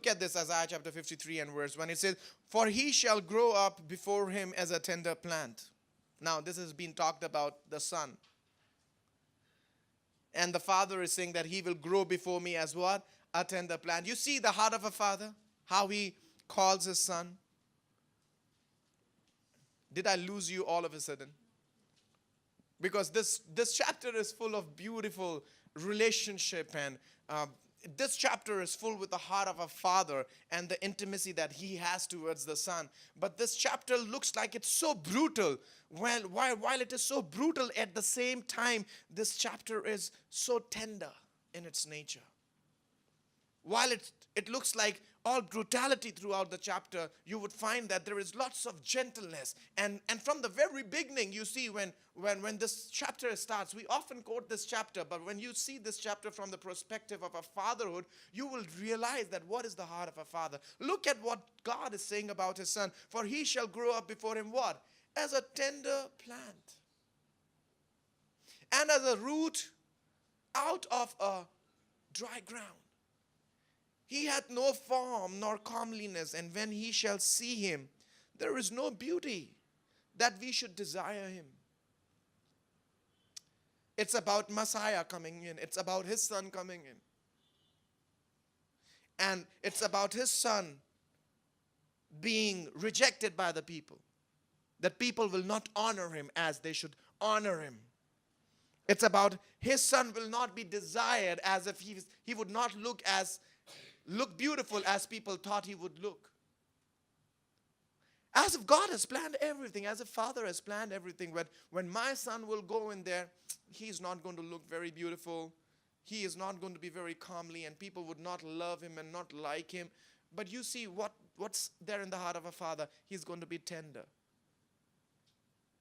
Look at this, Isaiah chapter 53 and verse 1. It says, "For he shall grow up before him as a tender plant." Now, this has been talked about the son. And the father is saying that he will grow before me as what? A tender plant. You see the heart of a father? How he calls his son? Did I lose you all of a sudden? Because this chapter is full of beautiful relationship, and this chapter is full with the heart of a father and the intimacy that he has towards the son. But this chapter looks like it's so brutal. Well, while it is so brutal, at the same time, this chapter is so tender in its nature. While it looks like all brutality throughout the chapter, you would find that there is lots of gentleness. And from the very beginning, you see when this chapter starts, we often quote this chapter, but when you see this chapter from the perspective of a fatherhood, you will realize that what is the heart of a father. Look at what God is saying about his son. For he shall grow up before him what? As a tender plant. And as a root out of a dry ground. He hath no form nor comeliness, and when he shall see him, there is no beauty that we should desire him. It's about Messiah coming in. It's about his son coming in. And it's about his son being rejected by the people. That people will not honor him as they should honor him. It's about his son will not be desired as if he would not look beautiful as people thought he would look. As if God has planned everything, as if Father has planned everything. When my son will go in there, he's not going to look very beautiful. He is not going to be very comely, and people would not love him and not like him. But you see what's there in the heart of a father? He's going to be tender.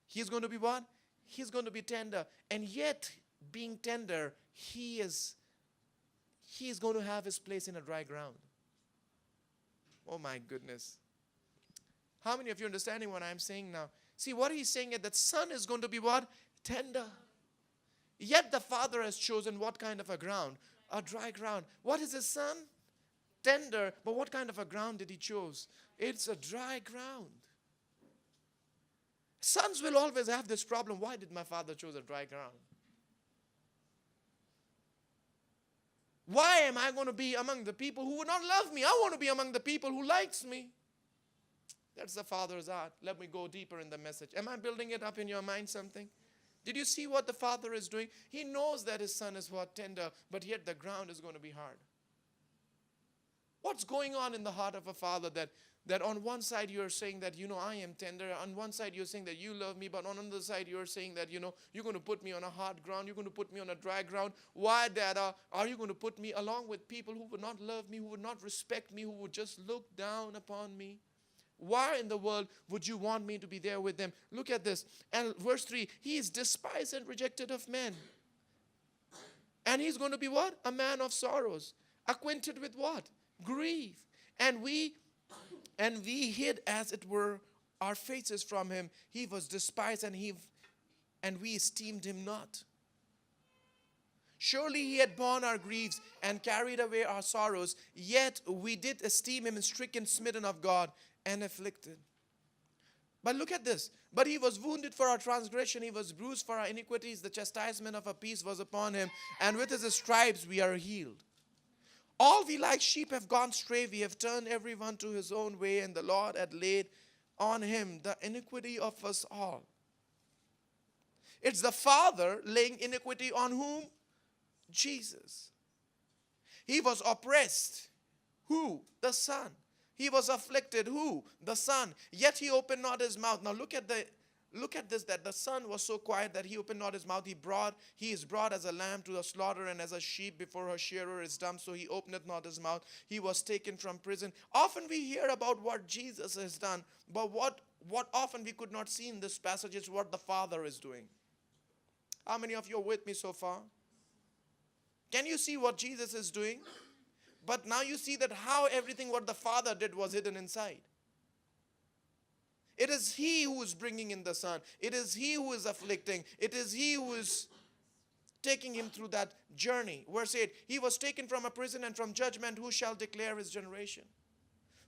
He's going to be what? He's going to be tender. And yet, being tender, he is going to have his place in a dry ground. Oh my goodness. How many of you are understanding what I'm saying now? See, what he's saying is that son is going to be what? Tender. Yet the father has chosen what kind of a ground? A dry ground. What is his son? Tender. But what kind of a ground did he choose? It's a dry ground. Sons will always have this problem. Why did my father choose a dry ground? Why am I going to be among the people who would not love me? I want to be among the people who likes me. That's the father's art. Let me go deeper in the message. Am I building it up in your mind something? Did you see what the father is doing? He knows that his son is what? Tender, but yet the ground is going to be hard. What's going on in the heart of a father that on one side you're saying that, I am tender. On one side you're saying that you love me. But on another side you're saying that, you're going to put me on a hard ground. You're going to put me on a dry ground. Why, Dad, are you going to put me along with people who would not love me, who would not respect me, who would just look down upon me? Why in the world would you want me to be there with them? Look at this. And verse 3, he is despised and rejected of men. And he's going to be what? A man of sorrows. Acquainted with what? Grief. And we hid, as it were, our faces from him. He was despised, and we esteemed him not. Surely he had borne our griefs and carried away our sorrows, yet we did esteem him stricken, smitten of God, and afflicted. But look at this. But he was wounded for our transgression, he was bruised for our iniquities, the chastisement of our peace was upon him, and with his stripes we are healed. All we like sheep have gone astray, we have turned everyone to his own way, and the Lord had laid on him the iniquity of us all. It's the Father laying iniquity on whom? Jesus. He was oppressed. Who? The Son. He was afflicted. Who? The Son. Yet he opened not his mouth. Now look at this, that the Son was so quiet that he opened not his mouth. He is brought as a lamb to the slaughter, and as a sheep before her shearer is dumb, so he openeth not his mouth. He was taken from prison. Often we hear about what Jesus has done, but what often we could not see in this passage is what the Father is doing. How many of you are with me so far? Can you see what Jesus is doing? But now you see that how everything what the Father did was hidden inside. It is he who is bringing in the Son. It is he who is afflicting. It is he who is taking him through that journey. Verse 8, he was taken from a prison and from judgment. Who shall declare his generation?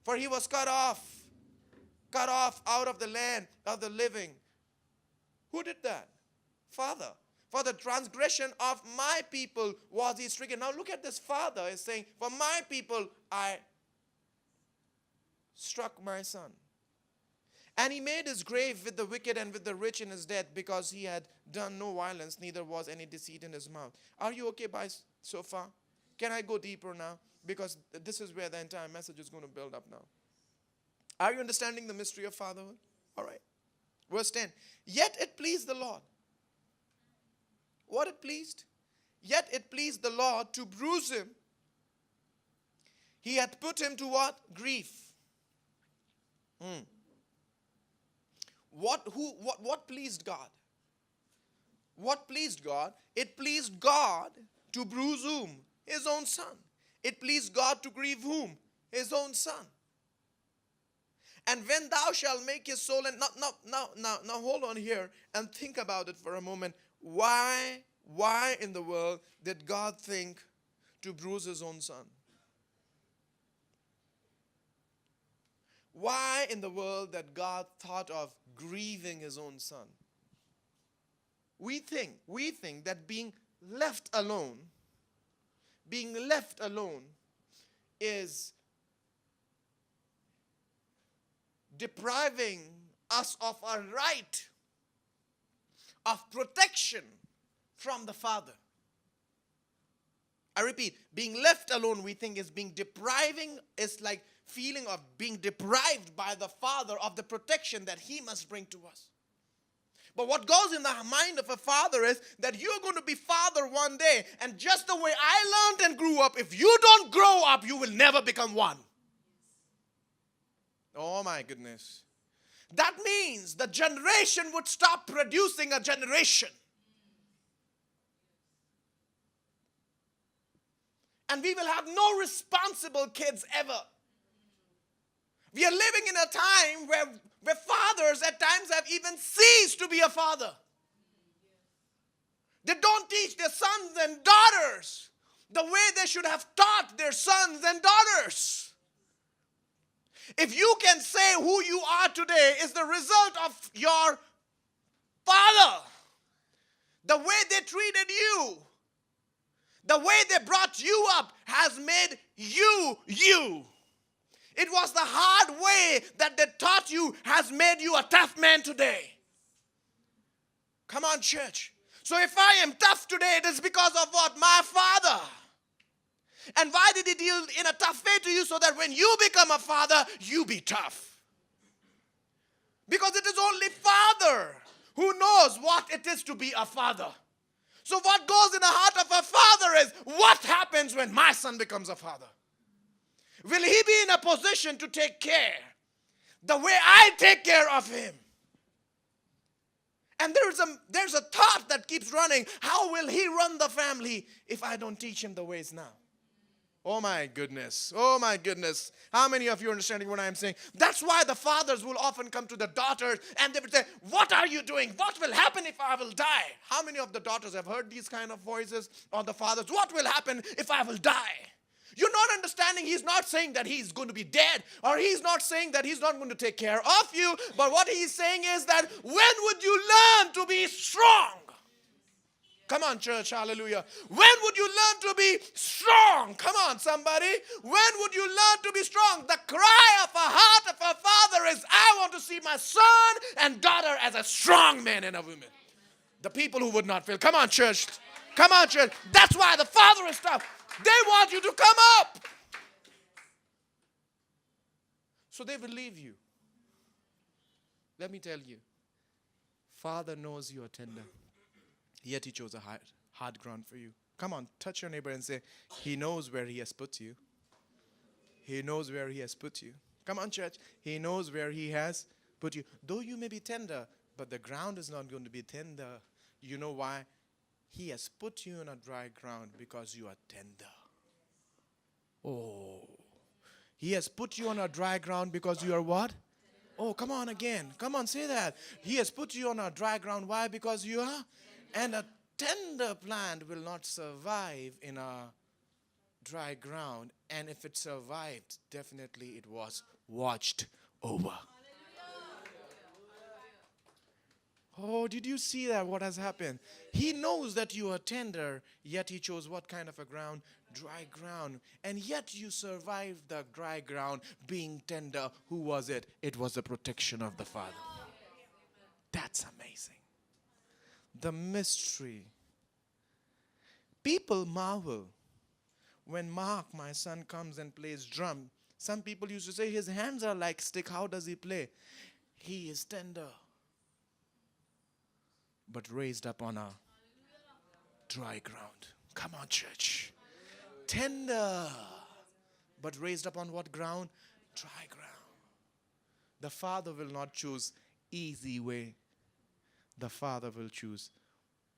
For he was cut off out of the land of the living. Who did that? Father. For the transgression of my people was he stricken. Now look at this. Father is saying, for my people I struck my son. And he made his grave with the wicked and with the rich in his death, because he had done no violence, neither was any deceit in his mouth. Are you okay so far? Can I go deeper now? Because this is where the entire message is going to build up now. Are you understanding the mystery of fatherhood? All right. Verse 10. Yet it pleased the Lord. What it pleased? Yet it pleased the Lord to bruise him. He hath put him to what? Grief. What pleased God? What pleased God? It pleased God to bruise whom? His own son. It pleased God to grieve whom? His own son. And when thou shalt make his soul, and now hold on here and think about it for a moment. Why in the world did God think to bruise his own son? Why in the world that God thought of grieving his own son? We think that being left alone is depriving us of our right of protection from the Father. I repeat, being left alone, we think is like feeling of being deprived by the Father of the protection that he must bring to us. But what goes in the mind of a father is that you're going to be father one day, and just the way I learned and grew up, if you don't grow up, you will never become one. Oh my goodness. That means the generation would stop producing a generation. And we will have no responsible kids ever. We are living in a time where fathers at times have even ceased to be a father. They don't teach their sons and daughters the way they should have taught their sons and daughters. If you can say who you are today is the result of your father, the way they treated you, the way they brought you up has made you you. It was the hard way that they taught you has made you a tough man today. Come on, church. So if I am tough today, it is because of what? My father. And why did he deal in a tough way to you? So that when you become a father, you be tough. Because it is only father who knows what it is to be a father. So what goes in the heart of a father is, what happens when my son becomes a father? Will he be in a position to take care the way I take care of him? And there's a thought that keeps running. How will he run the family if I don't teach him the ways now? Oh my goodness. Oh my goodness. How many of you are understanding what I'm saying? That's why the fathers will often come to the daughters and they will say, what are you doing? What will happen if I will die? How many of the daughters have heard these kind of voices? Or the fathers, what will happen if I will die? You're not understanding. He's not saying that he's going to be dead, or he's not saying that he's not going to take care of you. But what he's saying is that when would you learn to be strong? Come on, church, hallelujah. When would you learn to be strong? Come on, somebody. When would you learn to be strong? The cry of a heart of a father is, I want to see my son and daughter as a strong man and a woman. The people who would not fail. Come on, church. Come on, church. That's why the father is tough. They want you to come up. So they will leave you. Let me tell you, Father knows you are tender, yet he chose a hard ground for you. Come on, touch your neighbor and say, he knows where he has put you. He knows where he has put you. Come on, church. He knows where he has put you. Though you may be tender, but the ground is not going to be tender. You know why? He has put you on a dry ground because you are tender. Oh. He has put you on a dry ground because you are what? Oh, come on again. Come on, say that. He has put you on a dry ground. Why? Because you are? And tender plant will not survive in a dry ground, and if it survived, definitely it was watched over. Oh, did you see that? What has happened? He knows that you are tender, yet he chose what kind of a ground? Dry ground. And yet you survived the dry ground being tender. Who was it? It was the protection of the Father. That's amazing. The mystery. People marvel when Mark, my son, comes and plays drum. Some people used to say his hands are like stick. How does he play? He is tender, but raised up on a dry ground. Come on, church. Tender, but raised up on what ground? Dry ground. The Father will not choose easy way. The Father will choose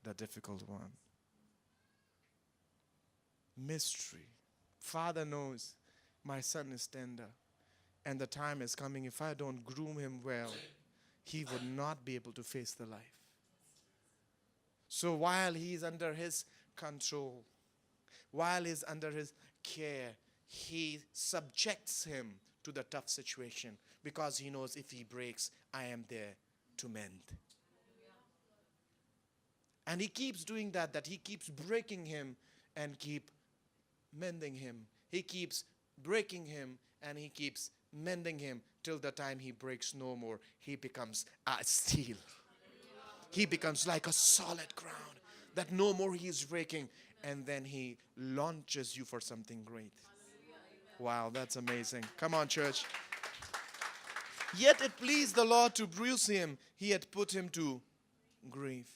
the difficult one. Mystery. Father knows my son is tender, and the time is coming. If I don't groom him well, he would not be able to face the life. So while he's under his control, while he's under his care, he subjects him to the tough situation because he knows if he breaks, I am there to mend. And he keeps doing that he keeps breaking him and keep mending him. He keeps breaking him and he keeps mending him till the time he breaks no more. He becomes a steel. He becomes like a solid ground that no more he is breaking. And then he launches you for something great. Wow, that's amazing. Come on, church. Yet it pleased the Lord to bruise him. He had put him to grief.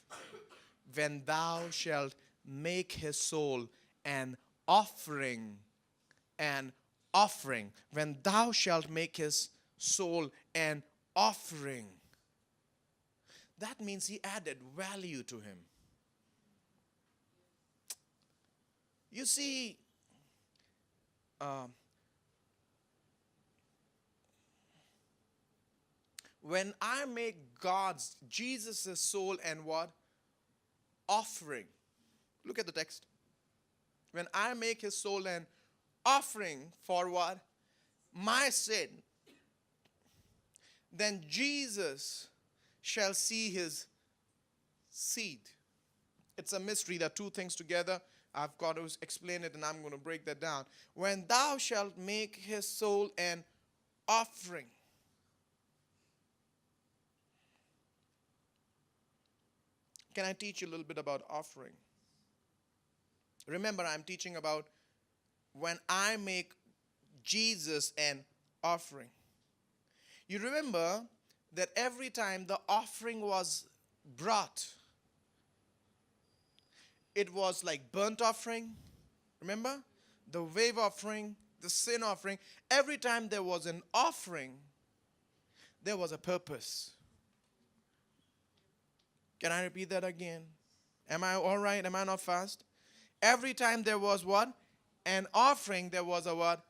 When thou shalt make his soul an offering, when thou shalt make his soul an offering, that means he added value to him. You see, when I make Jesus' soul and what? Offering. Look at the text. When I make his soul an offering for what? My sin, then Jesus shall see his seed. It's a mystery. There are two things together. I've got to explain it and I'm going to break that down. When thou shalt make his soul an offering. Can I teach you a little bit about offering? Remember, I'm teaching about when I make Jesus an offering. You remember that every time the offering was brought, it was like burnt offering. Remember? The wave offering, the sin offering. Every time there was an offering, there was a purpose. Can I repeat that again? Am I all right? Am I not fast? Every time there was what? An offering, there was a what?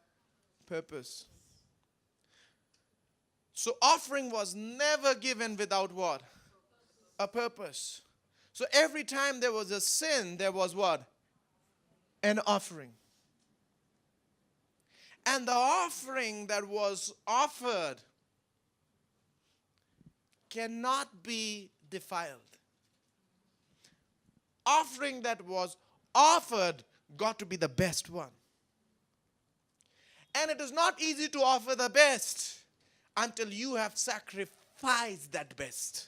Purpose. So offering was never given without what? A purpose. So every time there was a sin, there was what? An offering. And the offering that was offered cannot be defiled. Offering that was offered got to be the best one. And it is not easy to offer the best until you have sacrificed that best.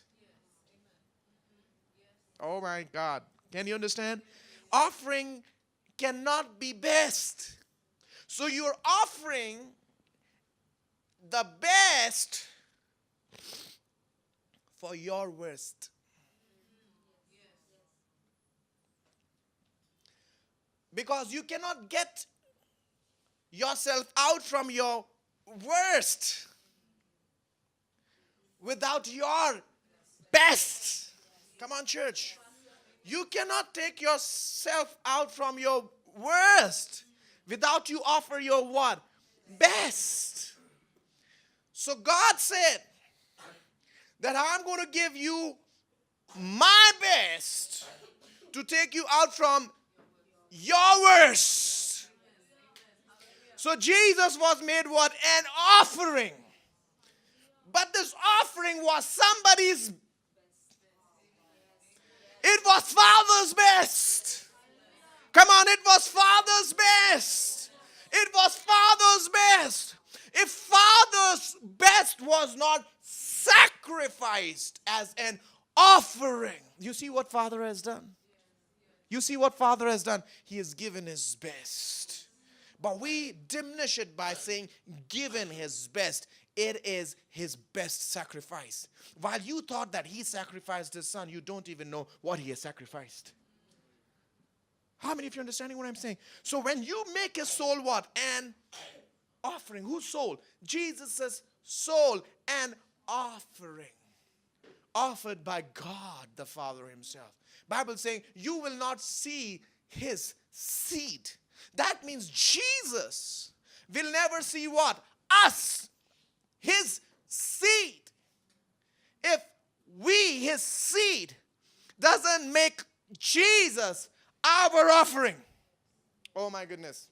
Oh my God. Can you understand? Offering cannot be best. So you're offering the best for your worst. Because you cannot get yourself out from your worst without your best. Come on, church. You cannot take yourself out from your worst without you offer your what? Best. So God said that I'm going to give you my best to take you out from your worst. So Jesus was made what? An offering. But this offering was somebody's. It was Father's best. Come on, it was Father's best. It was Father's best. If Father's best was not sacrificed as an offering, you see what Father has done? You see what Father has done? He has given His best. But we diminish it by saying given His best. It is His best sacrifice. While you thought that He sacrificed His Son, you don't even know what He has sacrificed. How many of you are understanding what I'm saying? So when you make His soul what? An offering. Whose soul? Jesus' soul. An offering. Offered by God the Father Himself. Bible saying you will not see His seed. That means Jesus will never see what? Us. His seed. If we, His seed, doesn't make Jesus our offering. Oh my goodness.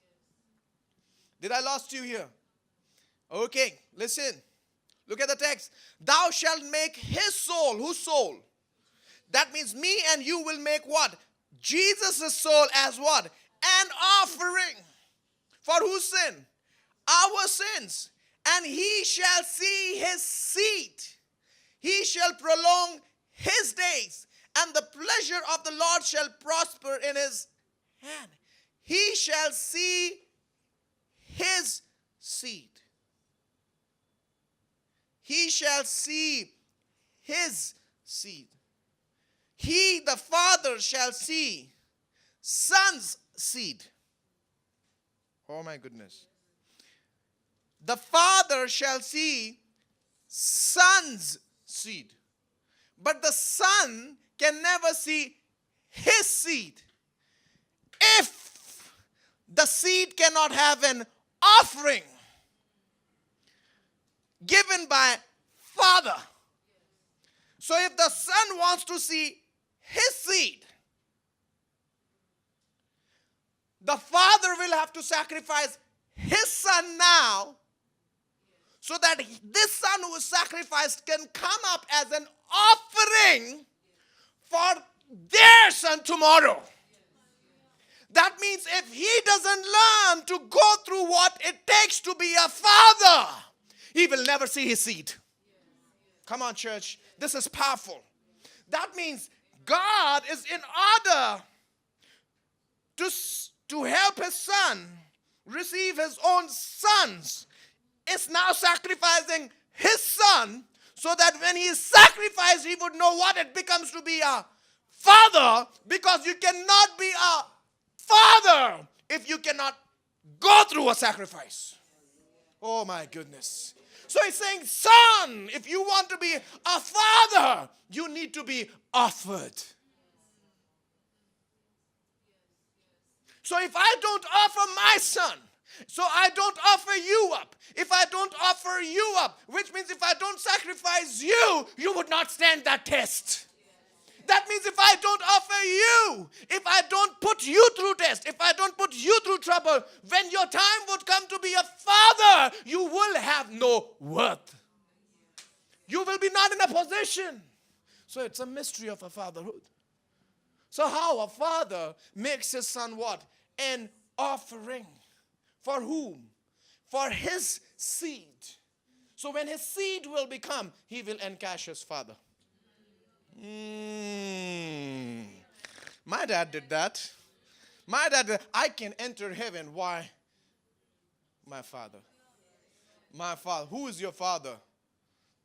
Did I lost you here? Okay, listen. Look at the text. Thou shalt make His soul. Whose soul? That means me and you will make what? Jesus' soul as what? An offering. For whose sin? Our sins. And He shall see His seed. He shall prolong His days. And the pleasure of the Lord shall prosper in His hand. He shall see His seed. He shall see His seed. He, the Father, shall see Son's seed. Oh my goodness. The Father shall see Son's seed. But the Son can never see His seed. If the seed cannot have an offering given by Father. So if the Son wants to see His seed, the Father will have to sacrifice His Son now, so that this Son who is sacrificed can come up as an offering for their son tomorrow. That means if he doesn't learn to go through what it takes to be a father, he will never see his seed. Come on, church. This is powerful. That means God is in order to help His Son receive His own sons, is now sacrificing His Son so that when He is sacrificed, He would know what it becomes to be a father, because you cannot be a father if you cannot go through a sacrifice. Oh my goodness. So He's saying, son, if you want to be a father, you need to be offered. So if I don't offer my son, so I don't offer you up. If I don't offer you up, which means if I don't sacrifice you, you would not stand that test. That means if I don't offer you, if I don't put you through test, if I don't put you through trouble, when your time would come to be a father, you will have no worth. You will be not in a position. So it's a mystery of a fatherhood. So how a father makes his son what? An offering. For whom? For his seed. So when his seed will become, he will encash his father. My dad did that. My dad did. I can enter heaven. Why? My father. My father. Who is your father?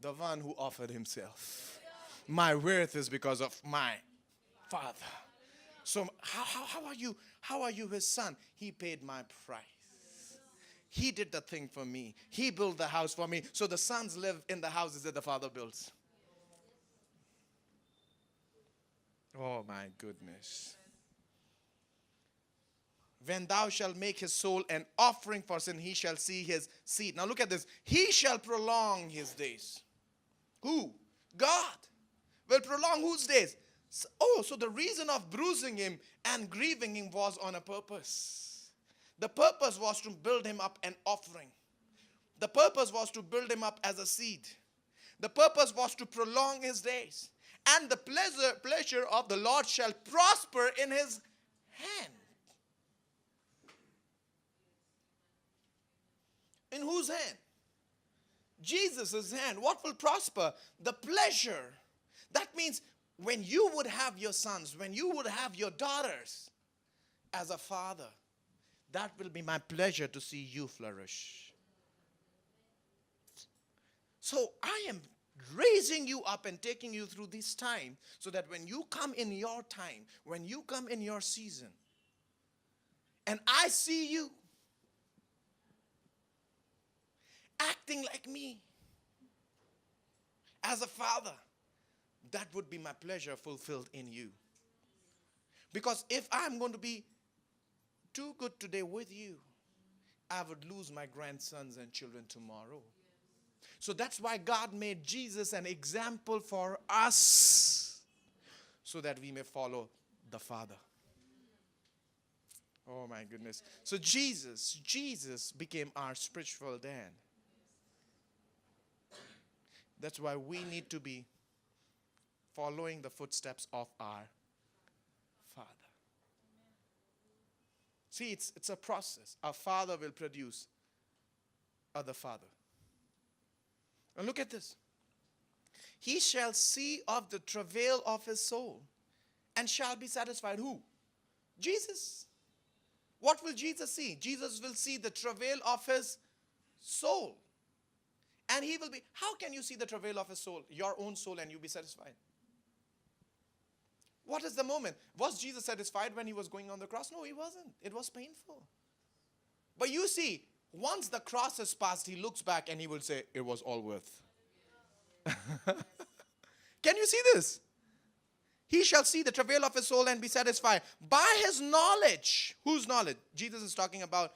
The one who offered himself. My worth is because of my father. So how are you? How are you his son? He paid my price. He did the thing for me. He built the house for me. So the sons live in the houses that the father builds. Oh my goodness. When thou shalt make his soul an offering for sin, he shall see his seed. Now look at this. He shall prolong his days. Who? God will prolong whose days? So the reason of bruising him and grieving him was on a purpose. The purpose was to build him up an offering. The purpose was to build him up as a seed. The purpose was to prolong his days. And the pleasure of the Lord shall prosper in his hand. In whose hand? Jesus' hand. What will prosper? The pleasure. That means when you would have your sons, when you would have your daughters, as a father, that will be my pleasure to see you flourish. So I am raising you up and taking you through this time so that when you come in your time, when you come in your season, and I see you acting like me as a father, that would be my pleasure fulfilled in you. Because if I'm going to be too good today with you, I would lose my grandsons and children tomorrow. So that's why God made Jesus an example for us, so that we may follow the Father. Oh my goodness. So Jesus became our spiritual dad. That's why we need to be following the footsteps of our Father. See, it's a process. Our Father will produce other Father. And look at this. He shall see of the travail of his soul and shall be satisfied. Who? Jesus. What will Jesus see? Jesus will see the travail of his soul. And he will be, how can you see the travail of his soul, your own soul, and you be satisfied? What is the moment? Was Jesus satisfied when he was going on the cross? No, he wasn't. It was painful. But you see, once the cross is passed, he looks back and he will say, it was all worth. Can you see this? He shall see the travail of his soul and be satisfied. By his knowledge. Whose knowledge? Jesus is talking about,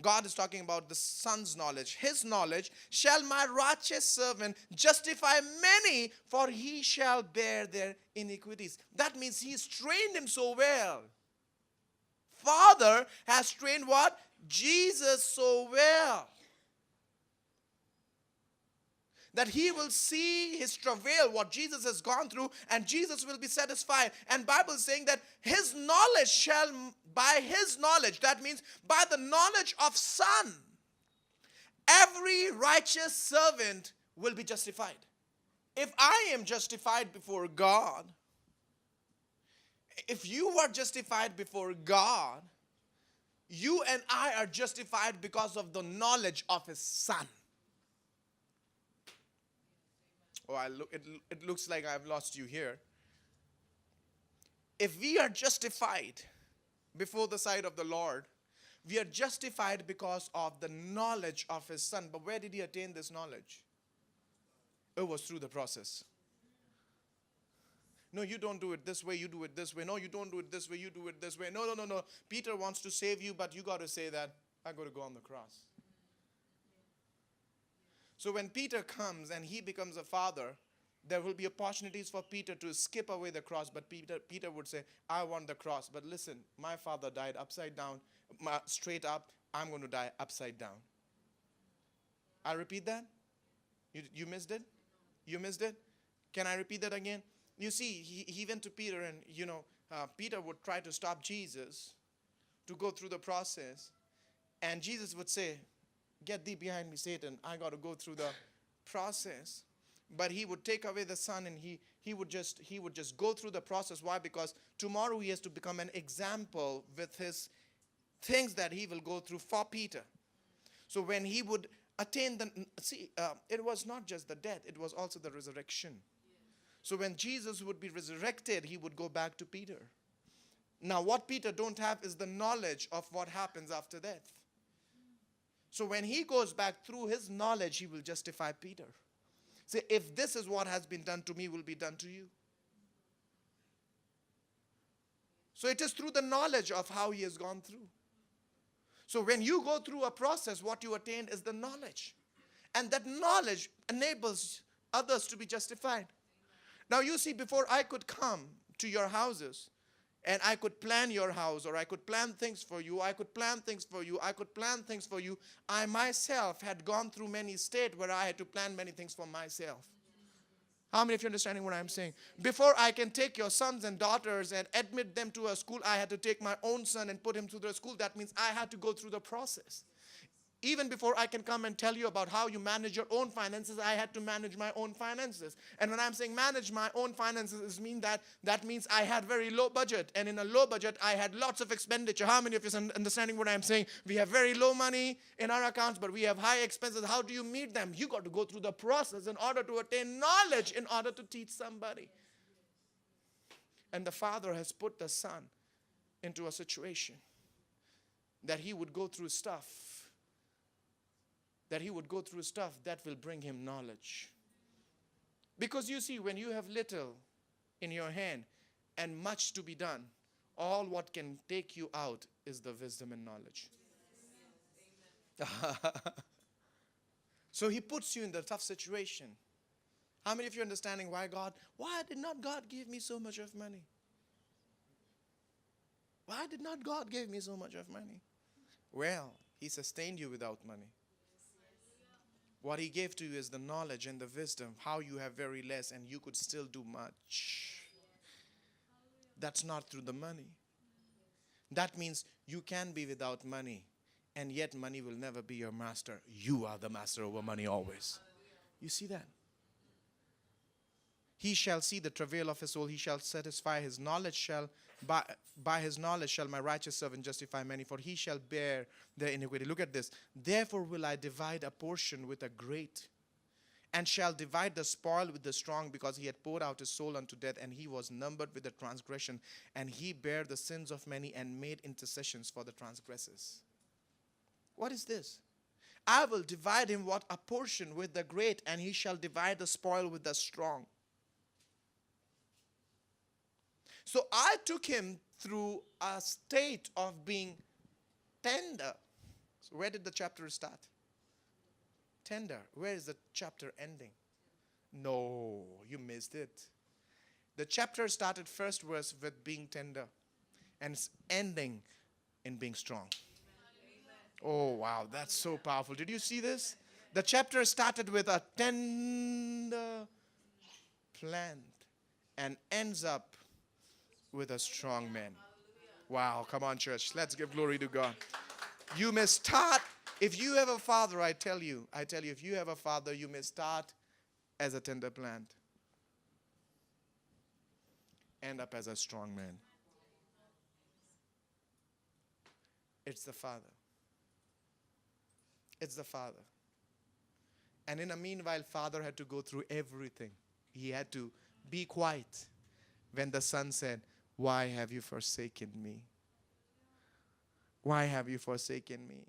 God is talking about the Son's knowledge. His knowledge shall my righteous servant justify many, for he shall bear their iniquities. That means he's trained him so well. Father has trained what? Jesus so well, that he will see his travail, what Jesus has gone through, and Jesus will be satisfied. And Bible is saying that his knowledge shall, by his knowledge, that means by the knowledge of Son, every righteous servant will be justified. If I am justified before God, if you were justified before God, you and I are justified because of the knowledge of his Son. Oh, it looks like I've lost you here. If we are justified before the sight of the Lord, we are justified because of the knowledge of his Son. But where did he attain this knowledge? It was through the process. No, you don't do it this way, you do it this way. No, you don't do it this way, you do it this way. No. Peter wants to save you, but you got to say that, I got to go on the cross. So when Peter comes and he becomes a father, there will be opportunities for Peter to skip away the cross. But Peter would say, I want the cross. But listen, my father died upside down, straight up. I'm going to die upside down. I repeat that? You missed it? You missed it? Can I repeat that again? You see, he went to Peter and, Peter would try to stop Jesus to go through the process. And Jesus would say, get thee behind me, Satan. I got to go through the process. But he would take away the Son and he would just go through the process. Why? Because tomorrow he has to become an example with his things that he will go through for Peter. So when he would attain it was not just the death, it was also the resurrection. So when Jesus would be resurrected, he would go back to Peter. Now what Peter don't have is the knowledge of what happens after death. So when he goes back through his knowledge, he will justify Peter. Say, if this is what has been done to me, will be done to you. So it is through the knowledge of how he has gone through. So when you go through a process, what you attain is the knowledge. And that knowledge enables others to be justified. Now you see, before I could come to your houses, and I could plan your house, or I could plan things for you, I could plan things for you, I could plan things for you. I myself had gone through many states where I had to plan many things for myself. How many of you are understanding what I'm saying? Before I can take your sons and daughters and admit them to a school, I had to take my own son and put him through the school. That means I had to go through the process. Even before I can come and tell you about how you manage your own finances, I had to manage my own finances. And when I'm saying manage my own finances, that means I had very low budget. And in a low budget, I had lots of expenditure. How many of you are understanding what I'm saying? We have very low money in our accounts, but we have high expenses. How do you meet them? You got to go through the process in order to attain knowledge, in order to teach somebody. And the Father has put the Son into a situation that he would go through stuff that will bring him knowledge. Because you see, when you have little in your hand and much to be done, all what can take you out is the wisdom and knowledge. So he puts you in the tough situation. How many of you are understanding why did not God give me so much of money? Why did not God give me so much of money? Well, he sustained you without money. What he gave to you is the knowledge and the wisdom, how you have very less and you could still do much. That's not through the money. That means you can be without money, and yet money will never be your master. You are the master over money always. You see that? He shall see the travail of his soul. He shall satisfy his knowledge. By his knowledge shall my righteous servant justify many, for he shall bear their iniquity. Look at this. Therefore will I divide a portion with a great, and shall divide the spoil with the strong, because he had poured out his soul unto death, and he was numbered with the transgression, and he bare the sins of many, and made intercessions for the transgressors. What is this? I will divide him a portion with the great, and he shall divide the spoil with the strong. So I took him through a state of being tender. So where did the chapter start? Tender. Where is the chapter ending? No, you missed it. The chapter started first verse with being tender, and it's ending in being strong. Oh, wow, that's so powerful. Did you see this? The chapter started with a tender plant and ends up with a strong man. Wow, come on, church. Let's give glory to God. You may start, if you have a father, I tell you, if you have a father, you may start as a tender plant, end up as a strong man. It's the Father. It's the Father. And in the meanwhile, Father had to go through everything. He had to be quiet when the Son said, "Why have you forsaken me? Why have you forsaken me?"